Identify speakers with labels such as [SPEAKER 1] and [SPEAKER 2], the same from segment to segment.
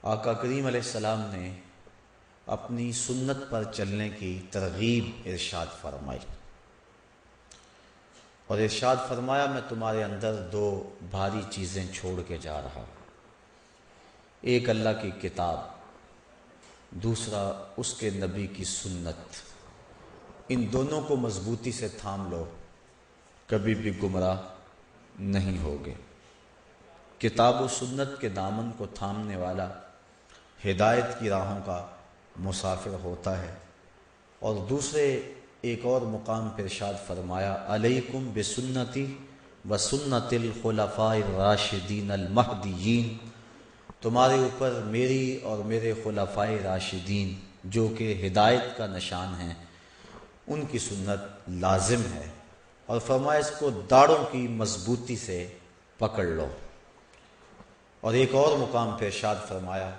[SPEAKER 1] آقا کریم علیہ السلام نے اپنی سنت پر چلنے کی ترغیب ارشاد فرمائی اور ارشاد فرمایا میں تمہارے اندر دو بھاری چیزیں چھوڑ کے جا رہا ہوں، ایک اللہ کی کتاب، دوسرا اس کے نبی کی سنت۔ ان دونوں کو مضبوطی سے تھام لو، کبھی بھی گمراہ نہیں ہوگے۔ کتاب و سنت کے دامن کو تھامنے والا ہدایت کی راہوں کا مسافر ہوتا ہے۔ اور دوسرے ایک اور مقام پر ارشاد فرمایا علیکم بسنتی و سنت الخلفاء الراشدین المہدیین، تمہارے اوپر میری اور میرے خلفاء راشدین جو کہ ہدایت کا نشان ہیں ان کی سنت لازم ہے، اور فرمایا اس کو داڑوں کی مضبوطی سے پکڑ لو۔ اور ایک اور مقام پہ ارشاد فرمایا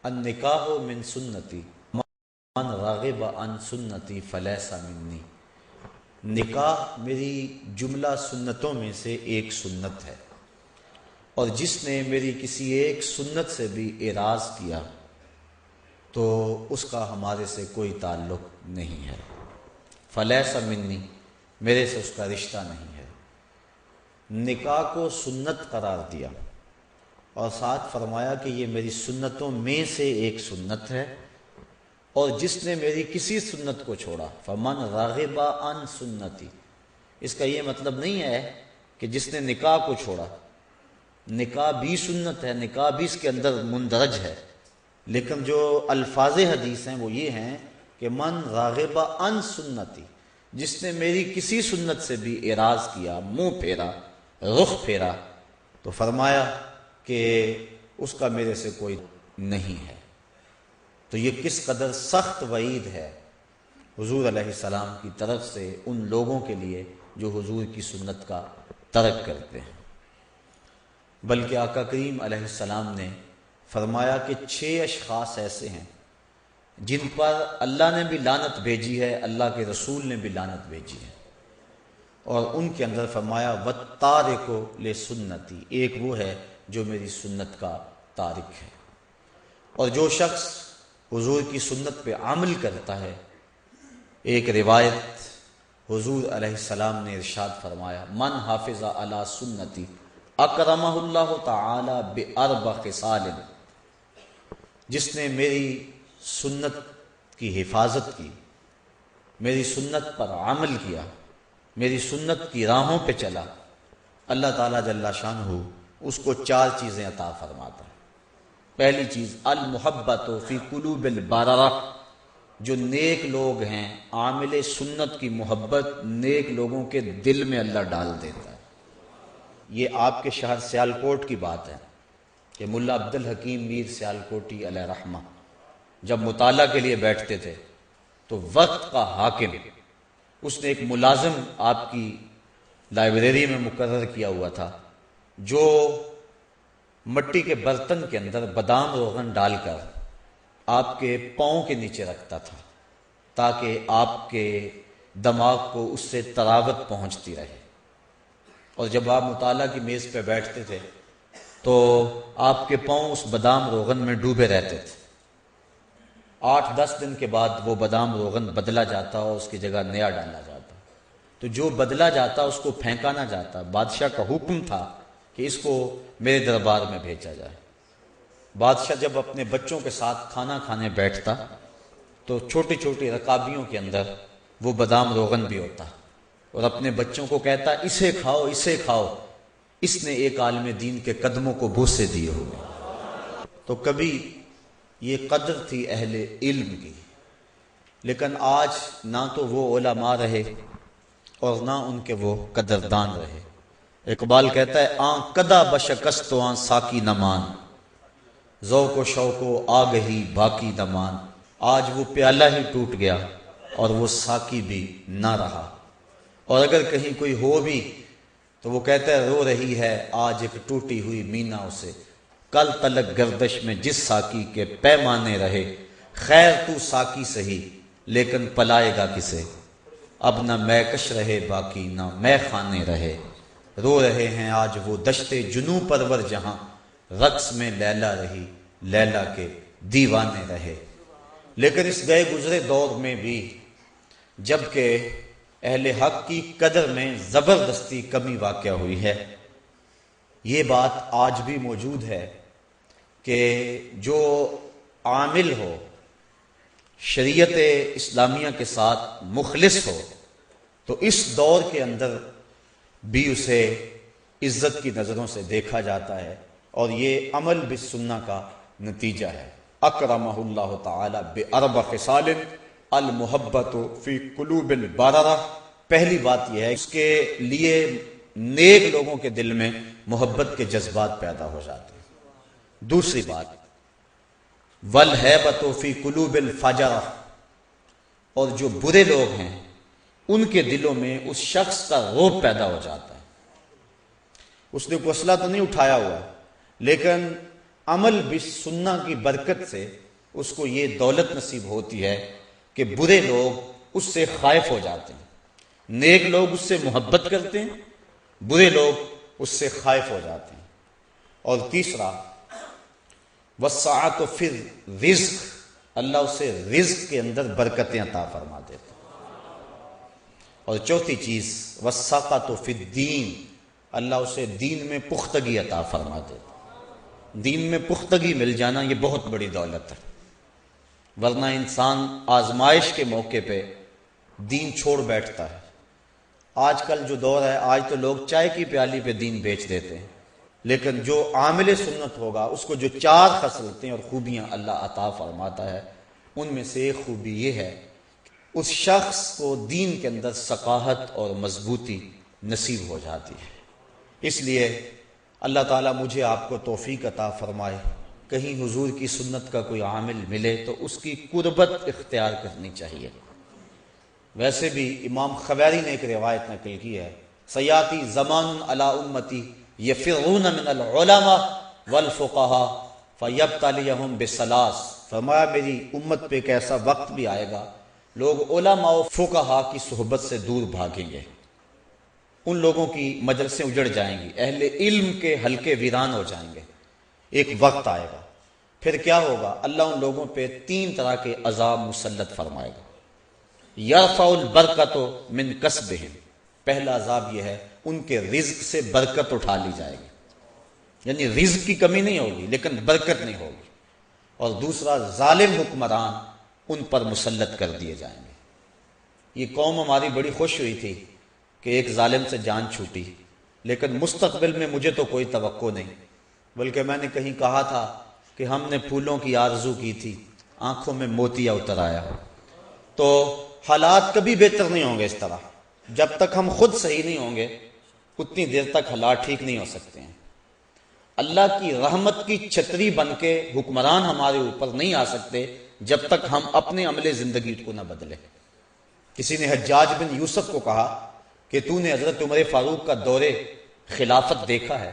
[SPEAKER 1] النکاح من سنتی من راغب عن سنتی فلیس منی، نکاح میری جملہ سنتوں میں سے ایک سنت ہے، اور جس نے میری کسی ایک سنت سے بھی اعراض کیا تو اس کا ہمارے سے کوئی تعلق نہیں ہے، فلیس منی، میرے سے اس کا رشتہ نہیں ہے۔ نکاح کو سنت قرار دیا اور ساتھ فرمایا کہ یہ میری سنتوں میں سے ایک سنت ہے، اور جس نے میری کسی سنت کو چھوڑا فمن راغب عن سنتی، اس کا یہ مطلب نہیں ہے کہ جس نے نکاح کو چھوڑا، نکاح بھی سنت ہے، نکاح بھی اس کے اندر مندرج ہے، لیکن جو الفاظ حدیث ہیں وہ یہ ہیں کہ من راغب عن سنتی، جس نے میری کسی سنت سے بھی اعراض کیا، منہ پھیرا، رخ پھیرا، تو فرمایا کہ اس کا میرے سے کوئی نہیں ہے۔ تو یہ کس قدر سخت وعید ہے حضور علیہ السلام کی طرف سے ان لوگوں کے لیے جو حضور کی سنت کا ترک کرتے ہیں۔ بلکہ آقا کریم علیہ السلام نے فرمایا کہ 6 اشخاص ایسے ہیں جن پر اللہ نے بھی لعنت بھیجی ہے، اللہ کے رسول نے بھی لعنت بھیجی ہے، اور ان کے اندر فرمایا وَالتَّارِكُ لِسُنَّتِي، ایک وہ ہے جو میری سنت کا تارک ہے۔ اور جو شخص حضور کی سنت پہ عمل کرتا ہے، ایک روایت حضور علیہ السلام نے ارشاد فرمایا من حافظ علی سنتی اکرمہ اللہ تعالی باربع خصال، جس نے میری سنت کی حفاظت کی، میری سنت پر عمل کیا، میری سنت کی راہوں پہ چلا، اللہ تعالیٰ جل شانہ اس کو 4 چیزیں عطا فرماتا ہے۔ پہلی چیز المحبت فی قلوب البررہ، جو نیک لوگ ہیں عامل سنت کی محبت نیک لوگوں کے دل میں اللہ ڈال دیتا ہے۔ یہ آپ کے شہر سیالکوٹ کی بات ہے کہ ملا عبد الحکیم میر سیالکوٹی علیہ رحمہ جب مطالعہ کے لیے بیٹھتے تھے تو وقت کا حاکم، اس نے ایک ملازم آپ کی لائبریری میں مقرر کیا ہوا تھا جو مٹی کے برتن کے اندر بادام روغن ڈال کر آپ کے پاؤں کے نیچے رکھتا تھا تاکہ آپ کے دماغ کو اس سے تراوت پہنچتی رہے، اور جب آپ مطالعہ کی میز پہ بیٹھتے تھے تو آپ کے پاؤں اس بادام روغن میں ڈوبے رہتے تھے۔ 8-10 دن کے بعد وہ بادام روغن بدلا جاتا اور اس کی جگہ نیا ڈالا جاتا، تو جو بدلا جاتا اس کو پھینکا نہ جاتا، بادشاہ کا حکم تھا کہ اس کو میرے دربار میں بھیجا جائے۔ بادشاہ جب اپنے بچوں کے ساتھ کھانا کھانے بیٹھتا تو چھوٹی چھوٹی رکابیوں کے اندر وہ بادام روغن بھی ہوتا، اور اپنے بچوں کو کہتا اسے کھاؤ اسے کھاؤ، اس نے ایک عالم دین کے قدموں کو بوسے دیے ہوئے۔ تو کبھی یہ قدر تھی اہل علم کی، لیکن آج نہ تو وہ علماء رہے اور نہ ان کے وہ قدردان رہے۔ اقبال کہتا ہے آن کدا بشکست آن ساکی نمان، ذوق و شوق و آگہی باقی نمان، آج وہ پیالہ ہی ٹوٹ گیا اور وہ ساکی بھی نہ رہا، اور اگر کہیں کوئی ہو بھی تو وہ کہتا ہے رو رہی ہے آج ایک ٹوٹی ہوئی مینا اسے، کل تلک گردش میں جس ساکی کے پیمانے رہے، خیر تو ساکی سہی لیکن پلائے گا کسے، اب نہ میکش رہے باقی نہ میں خانے رہے، رو رہے ہیں آج وہ دشت جنوں پرور جہاں رقص میں لیلا رہی، لیلا کے دیوانے رہے۔ لیکن اس گئے گزرے دور میں بھی جبکہ اہل حق کی قدر میں زبردستی کمی واقع ہوئی ہے، یہ بات آج بھی موجود ہے کہ جو عامل ہو، شریعت اسلامیہ کے ساتھ مخلص ہو، تو اس دور کے اندر بھی اسے عزت کی نظروں سے دیکھا جاتا ہے، اور یہ عمل بالسنہ کا نتیجہ ہے۔ اکرمہ اللہ تعالی باربع خصال المحبت فی قلوب البررہ، پہلی بات یہ ہے اس کے لیے نیک لوگوں کے دل میں محبت کے جذبات پیدا ہو جاتے ہیں۔ دوسری بات والہیبۃ فی قلوب الفجرہ، اور جو برے لوگ ہیں ان کے دلوں میں اس شخص کا رعب پیدا ہو جاتا ہے۔ اس نے کوئی اسلحہ تو نہیں اٹھایا ہوا، لیکن عمل بالسنہ کی برکت سے اس کو یہ دولت نصیب ہوتی ہے کہ برے لوگ اس سے خائف ہو جاتے ہیں، نیک لوگ اس سے محبت کرتے ہیں، برے لوگ اس سے خائف ہو جاتے ہیں۔ اور تیسرا وسعت فی الرزق، اللہ اسے رزق کے اندر برکتیں عطا فرما دیتے ہیں۔ اور چوتھی چیز وسعت فی الدین، اللہ اسے دین میں پختگی عطا فرما دیتے ہیں۔ دین میں پختگی مل جانا یہ بہت بڑی دولت ہے، ورنہ انسان آزمائش کے موقع پہ دین چھوڑ بیٹھتا ہے۔ آج کل جو دور ہے، آج تو لوگ چائے کی پیالی پہ دین بیچ دیتے ہیں، لیکن جو عامل سنت ہوگا اس کو جو 4 خصلتیں اور خوبیاں اللہ عطا فرماتا ہے، ان میں سے ایک خوبی یہ ہے کہ اس شخص کو دین کے اندر ثقاہت اور مضبوطی نصیب ہو جاتی ہے۔ اس لیے اللہ تعالیٰ مجھے آپ کو توفیق عطا فرمائے، کہیں حضور کی سنت کا کوئی عامل ملے تو اس کی قربت اختیار کرنی چاہیے۔ ویسے بھی امام خویری نے ایک روایت نقل کی ہے، سیاتی زمان علی امتی یفرون من العلماء والفقہاء فیبتلیہم بثلاث، فرمایا میری امت پہ ایک ایسا وقت بھی آئے گا لوگ علماء و فقہاء کی صحبت سے دور بھاگیں گے، ان لوگوں کی مجلسیں اجڑ جائیں گی، اہل علم کے حلقے ویران ہو جائیں گے۔ ایک وقت آئے گا، پھر کیا ہوگا؟ اللہ ان لوگوں پہ 3 طرح کے عذاب مسلط فرمائے گا۔ یرفع البرکۃ من کسبہم، پہلا عذاب یہ ہے ان کے رزق سے برکت اٹھا لی جائے گی، یعنی رزق کی کمی نہیں ہوگی لیکن برکت نہیں ہوگی۔ اور دوسرا ظالم حکمران ان پر مسلط کر دیے جائیں گے۔ یہ قوم ہماری بڑی خوش ہوئی تھی کہ ایک ظالم سے جان چھوٹی، لیکن مستقبل میں مجھے تو کوئی توقع نہیں، بلکہ میں نے کہیں کہا تھا کہ ہم نے پھولوں کی آرزو کی تھی، آنکھوں میں موتیا اتر آیا۔ تو حالات کبھی بہتر نہیں ہوں گے اس طرح، جب تک ہم خود صحیح نہیں ہوں گے اتنی دیر تک حالات ٹھیک نہیں ہو سکتے ہیں۔ اللہ کی رحمت کی چھتری بن کے حکمران ہمارے اوپر نہیں آ سکتے جب تک ہم اپنے عمل زندگی کو نہ بدلیں۔ کسی نے حجاج بن یوسف کو کہا کہ تو نے حضرت عمر فاروق کا دور خلافت دیکھا ہے،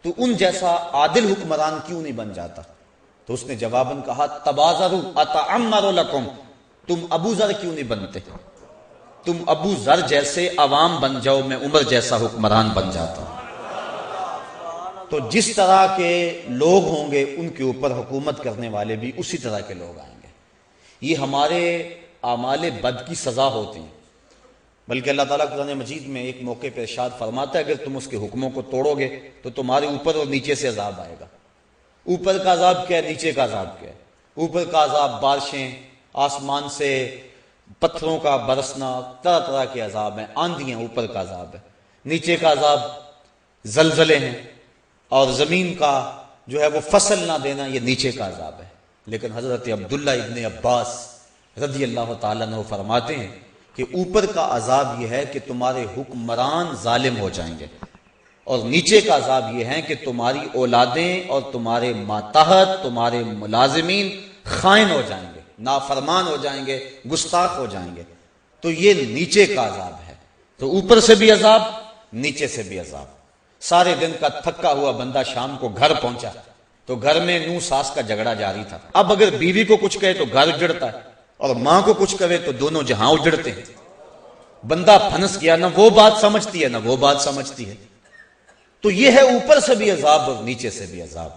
[SPEAKER 1] تو ان جیسا عادل حکمران کیوں نہیں بن جاتا؟ تو اس نے جواباً کہا تبازروا اتعمر لکم، تم ابو ذر کیوں نہیں بنتے؟ تم ابو ذر جیسے عوام بن جاؤ، میں عمر جیسا حکمران بن جاتا ہوں۔ تو جس طرح کے لوگ ہوں گے ان کے اوپر حکومت کرنے والے بھی اسی طرح کے لوگ آئیں گے۔ یہ ہمارے اعمال بد کی سزا ہوتی ہیں، بلکہ اللہ تعالیٰ قرآن مجید میں ایک موقع پہ ارشاد فرماتا ہے اگر تم اس کے حکموں کو توڑو گے تو تمہارے اوپر اور نیچے سے عذاب آئے گا۔ اوپر کا عذاب کیا ہے، نیچے کا عذاب کیا ہے؟ اوپر کا عذاب بارشیں، آسمان سے پتھروں کا برسنا، طرح طرح کے عذاب ہیں، آندھیاں اوپر کا عذاب ہے۔ نیچے کا عذاب زلزلے ہیں، اور زمین کا جو ہے وہ فصل نہ دینا، یہ نیچے کا عذاب ہے۔ لیکن حضرت عبداللہ ابن عباس رضی اللہ تعالیٰ عنہ فرماتے ہیں کہ اوپر کا عذاب یہ ہے کہ تمہارے حکمران ظالم ہو جائیں گے، اور نیچے کا عذاب یہ ہے کہ تمہاری اولادیں اور تمہارے ماتحت، تمہارے ملازمین خائن ہو جائیں گے، نافرمان ہو جائیں گے، گستاخ ہو جائیں گے۔ تو یہ نیچے کا عذاب ہے۔ تو اوپر سے بھی عذاب، نیچے سے بھی عذاب۔ سارے دن کا تھکا ہوا بندہ شام کو گھر پہنچا تو گھر میں نو ساس کا جھگڑا جاری تھا۔ اب اگر بیوی کو کچھ کہے تو گھر اجڑتا ہے، اور ماں کو کچھ کہے تو دونوں جہاں اجڑتے ہیں۔ بندہ پھنس گیا، نہ وہ بات سمجھتی ہے نہ وہ بات سمجھتی ہے۔ تو یہ ہے اوپر سے بھی عذاب اور نیچے سے بھی عذاب۔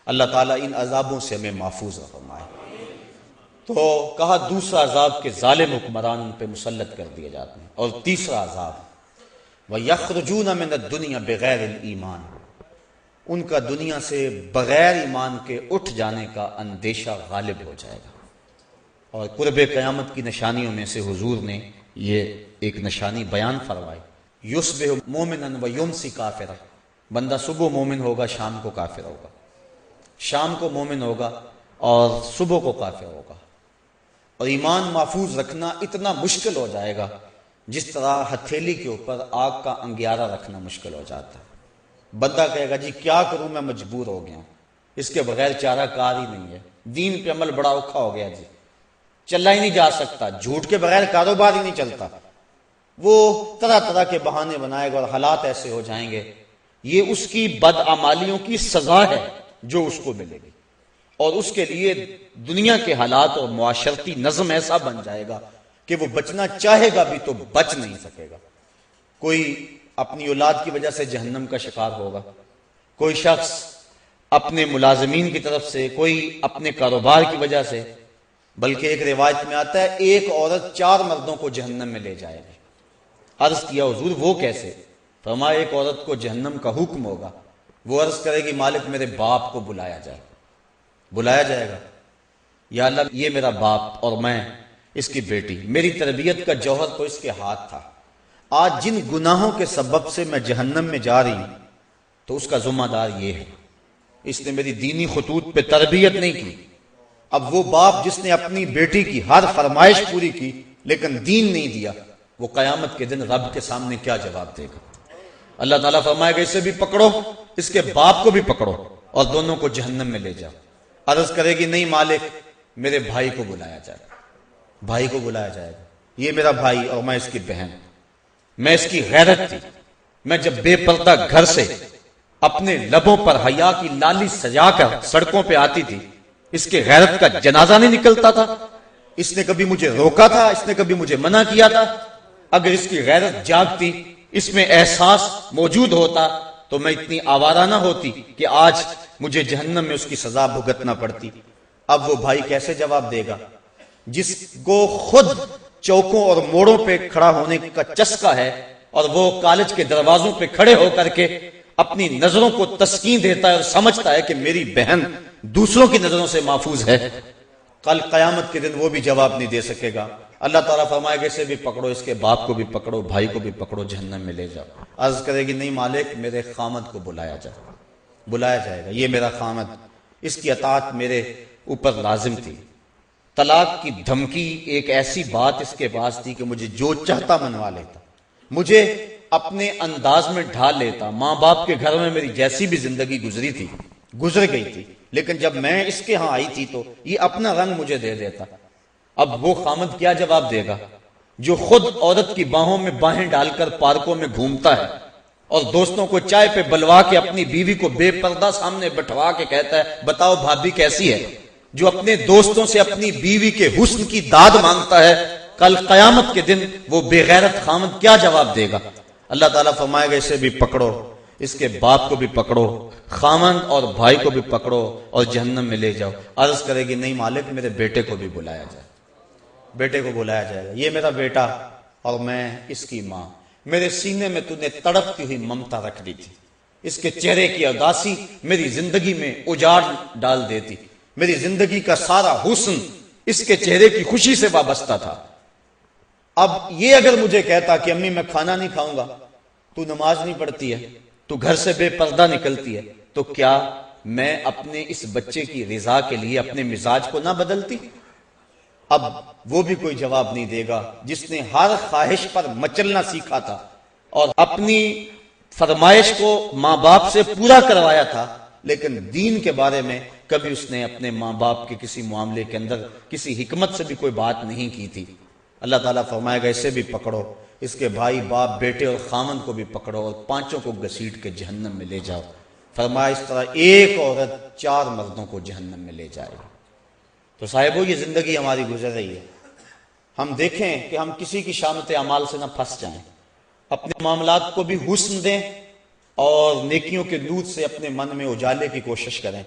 [SPEAKER 1] اللہ تعالیٰ ان عذابوں سے ہمیں محفوظ فرمائے۔ تو کہا دوسرا عذاب کے ظالم حکمران ان پہ مسلط کر دیے جاتے ہیں، اور تیسرا عذاب وَيَخْرُجُونَ مِنَ الدُّنْيَا بِغَيْرِ الْإِيمَانِ، ان کا دنیا سے بغیر ایمان کے اٹھ جانے کا اندیشہ غالب ہو جائے گا۔ اور قرب قیامت کی نشانیوں میں سے حضور نے یہ ایک نشانی بیان فرمائی، یصبح مومنا ویمسی کافرا، بندہ صبح مومن ہوگا شام کو کافر ہوگا، شام کو مومن ہوگا اور صبح کو کافر ہوگا۔ اور ایمان محفوظ رکھنا اتنا مشکل ہو جائے گا جس طرح ہتھیلی کے اوپر آگ کا انگیارہ رکھنا مشکل ہو جاتا ہے۔ بندہ کہے گا جی کیا کروں، میں مجبور ہو گیا ہوں، اس کے بغیر چارہ کار ہی نہیں ہے، دین پہ عمل بڑا اوکھا ہو گیا جی، چلا ہی نہیں جا سکتا، جھوٹ کے بغیر کاروبار ہی نہیں چلتا۔ وہ طرح طرح کے بہانے بنائے گا اور حالات ایسے ہو جائیں گے، یہ اس کی بدعمالیوں کی سزا ہے جو اس کو ملے گی، اور اس کے لیے دنیا کے حالات اور معاشرتی نظم ایسا بن جائے گا کہ وہ بچنا چاہے گا بھی تو بچ نہیں سکے گا۔ کوئی اپنی اولاد کی وجہ سے جہنم کا شکار ہوگا، کوئی شخص اپنے ملازمین کی طرف سے، کوئی اپنے کاروبار کی وجہ سے، بلکہ ایک روایت میں آتا ہے ایک عورت 4 مردوں کو جہنم میں لے جائے گی۔ عرض کیا حضور وہ کیسے؟ فرمایا ایک عورت کو جہنم کا حکم ہوگا، وہ عرض کرے گی مالک میرے باپ کو بلایا جائے، بلایا جائے گا، یا اللہ یہ میرا باپ اور میں اس کی بیٹی، میری تربیت کا جوہر تو اس کے ہاتھ تھا، آج جن گناہوں کے سبب سے میں جہنم میں جا رہی ہوں تو اس کا ذمہ دار یہ ہے، اس نے میری دینی خطوط پہ تربیت نہیں کی۔ اب وہ باپ جس نے اپنی بیٹی کی ہر فرمائش پوری کی لیکن دین نہیں دیا، وہ قیامت کے دن رب کے سامنے کیا جواب دے گا؟ اللہ تعالیٰ فرمائے گا اسے بھی پکڑو، اس کے باپ کو بھی پکڑو اور دونوں کو جہنم میں لے جاؤ۔ عرض کرے گی نہیں مالک میرے بھائی کو بلایا جائے، بھائی کو بلایا جائے گا، یہ میرا بھائی اور میں اس کی بہن، میں اس کی غیرت تھی، میں جب بے پردہ گھر سے اپنے لبوں پر حیا کی لالی سجا کر سڑکوں پہ آتی تھی، اس کے غیرت کا جنازہ نہیں نکلتا تھا، اس نے کبھی مجھے روکا تھا، اس نے کبھی مجھے منع کیا تھا؟ اگر اس کی غیرت جاگتی، اس میں احساس موجود ہوتا تو میں اتنی آوارہ نہ ہوتی کہ آج مجھے جہنم میں اس کی سزا بھگتنا پڑتی۔ اب وہ بھائی کیسے جواب دے گا جس کو خود چوکوں اور موڑوں پہ کھڑا ہونے کا چسکا ہے اور وہ کالج کے دروازوں پہ کھڑے ہو کر کے اپنی نظروں کو تسکین دیتا ہے اور سمجھتا ہے کہ میری بہن دوسروں کی نظروں سے محفوظ ہے؟ کل قیامت کے دن وہ بھی جواب نہیں دے سکے گا۔ اللہ تعالیٰ فرمائے گا اسے بھی پکڑو، اس کے باپ کو بھی پکڑو، بھائی کو بھی پکڑو، جہنم میں لے جاؤ۔ عرض کرے گی نہیں مالک میرے خامد کو بلایا جائے، بلایا جائے گا، یہ میرا خامد، اس کی اطاعت میرے اوپر لازم تھی۔ طلاق کی دھمکی ایک ایسی بات اس کے پاس تھی کہ مجھے جو چاہتا منوا لیتا، مجھے اپنے انداز میں ڈھال لیتا۔ ماں باپ کے گھر میں میری جیسی بھی زندگی گزری تھی، گزر گئی تھی، لیکن جب میں اس کے ہاں آئی تھی تو یہ اپنا رنگ مجھے دے دیتا۔ اب وہ خامد کیا جواب دے گا جو خود عورت کی باہوں میں باہیں ڈال کر پارکوں میں گھومتا ہے اور دوستوں کو چائے پہ بلوا کے اپنی بیوی کو بے پردہ سامنے بٹھوا کے کہتا ہے بتاؤ بھابھی کیسی ہے، جو اپنے دوستوں سے اپنی بیوی کے حسن کی داد مانگتا ہے، کل قیامت کے دن وہ بے غیرت خامد کیا جواب دے گا؟ اللہ تعالیٰ فرمائے گا اسے بھی پکڑو، اس کے باپ کو بھی پکڑو، خامند اور بھائی کو بھی پکڑو اور جہنم میں لے جاؤ۔ عرض کرے گی نہیں مالک میرے بیٹے کو بھی بلایا جائے، بیٹے کو بلایا جائے گا، یہ میرا بیٹا اور میں اس کی ماں، میرے سینے میں تو نے تڑپتی ہوئی ممتا رکھ دی تھی، اس کے چہرے کی اداسی میری زندگی میں اجاڑ ڈال دیتی، میری زندگی کا سارا حسن اس کے چہرے کی خوشی سے وابستہ تھا۔ اب یہ اگر مجھے کہتا کہ امی میں کھانا نہیں کھاؤں گا، تو نماز نہیں پڑھتی ہے، تو گھر سے بے پردہ نکلتی ہے، تو کیا میں اپنے اس بچے کی رضا کے لیے اپنے مزاج کو نہ بدلتی؟ اب وہ بھی کوئی جواب نہیں دے گا جس نے ہر خواہش پر مچلنا سیکھا تھا اور اپنی فرمائش کو ماں باپ سے پورا کروایا تھا، لیکن دین کے بارے میں کبھی اس نے اپنے ماں باپ کے کسی معاملے کے اندر کسی حکمت سے بھی کوئی بات نہیں کی تھی۔ اللہ تعالیٰ فرمائے گا اسے بھی پکڑو، اس کے بھائی باپ بیٹے اور خامن کو بھی پکڑو اور پانچوں کو گھسیٹ کے جہنم میں لے جاؤ۔ فرمایا اس طرح ایک عورت 4 مردوں کو جہنم میں لے جائے گی۔ تو صاحبو یہ زندگی ہماری گزر رہی ہے، ہم دیکھیں کہ ہم کسی کی شامت اعمال سے نہ پھنس جائیں، اپنے معاملات کو بھی حسن دیں اور نیکیوں کے نور سے اپنے من میں اجالے کی کوشش کریں۔